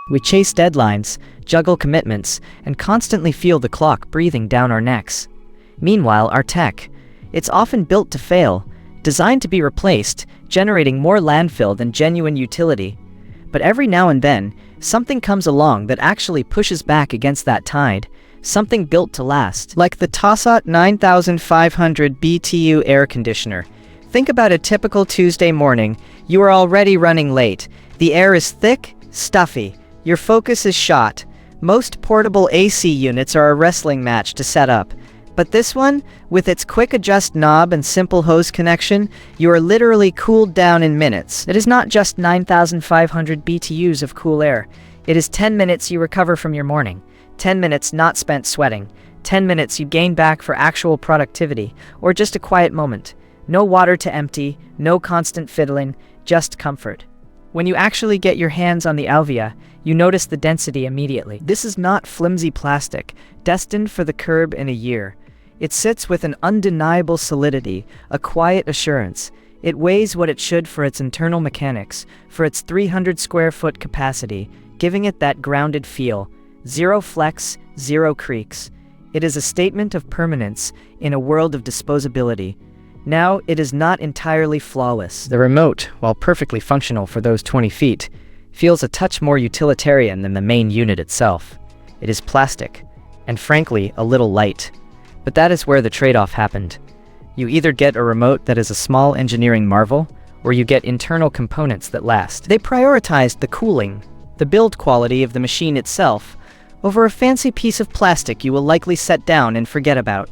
We chase deadlines, juggle commitments, and constantly feel the clock breathing down our necks. Meanwhile, our tech, it's often built to fail, designed to be replaced, generating more landfill than genuine utility. But every now and then, something comes along that actually pushes back against that tide, something built to last. Like the TOSOT 9500 BTU Air Conditioner. Think about a typical Tuesday morning. You are already running late. The air is thick, stuffy. Your focus is shot. Most portable AC units are a wrestling match to set up. But this one, with its quick adjust knob and simple hose connection, you are literally cooled down in minutes. It is not just 9,500 BTUs of cool air. It is 10 minutes you recover from your morning. 10 minutes not spent sweating. 10 minutes you gain back for actual productivity, or just a quiet moment. No water to empty, no constant fiddling, just comfort. When you actually get your hands on the Alvea, you notice the density immediately. This is not flimsy plastic, destined for the curb in a year. It sits with an undeniable solidity, a quiet assurance. It weighs what it should for its internal mechanics, for its 300 square foot capacity, giving it that grounded feel. Zero flex, zero creaks. It is a statement of permanence in a world of disposability. Now, it is not entirely flawless. The remote, while perfectly functional for those 20 feet, feels a touch more utilitarian than the main unit itself. It is plastic, and frankly, a little light. But that is where the trade-off happened. You either get a remote that is a small engineering marvel, or you get internal components that last. They prioritized the cooling, the build quality of the machine itself, over a fancy piece of plastic you will likely set down and forget about.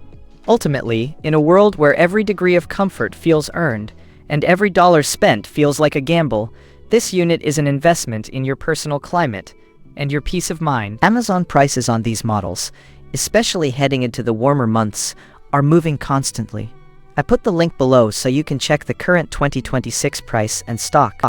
Ultimately, in a world where every degree of comfort feels earned, and every dollar spent feels like a gamble, this unit is an investment in your personal climate and your peace of mind. Amazon prices on these models, especially heading into the warmer months, are moving constantly. I put the link below so you can check the current 2026 price and stock.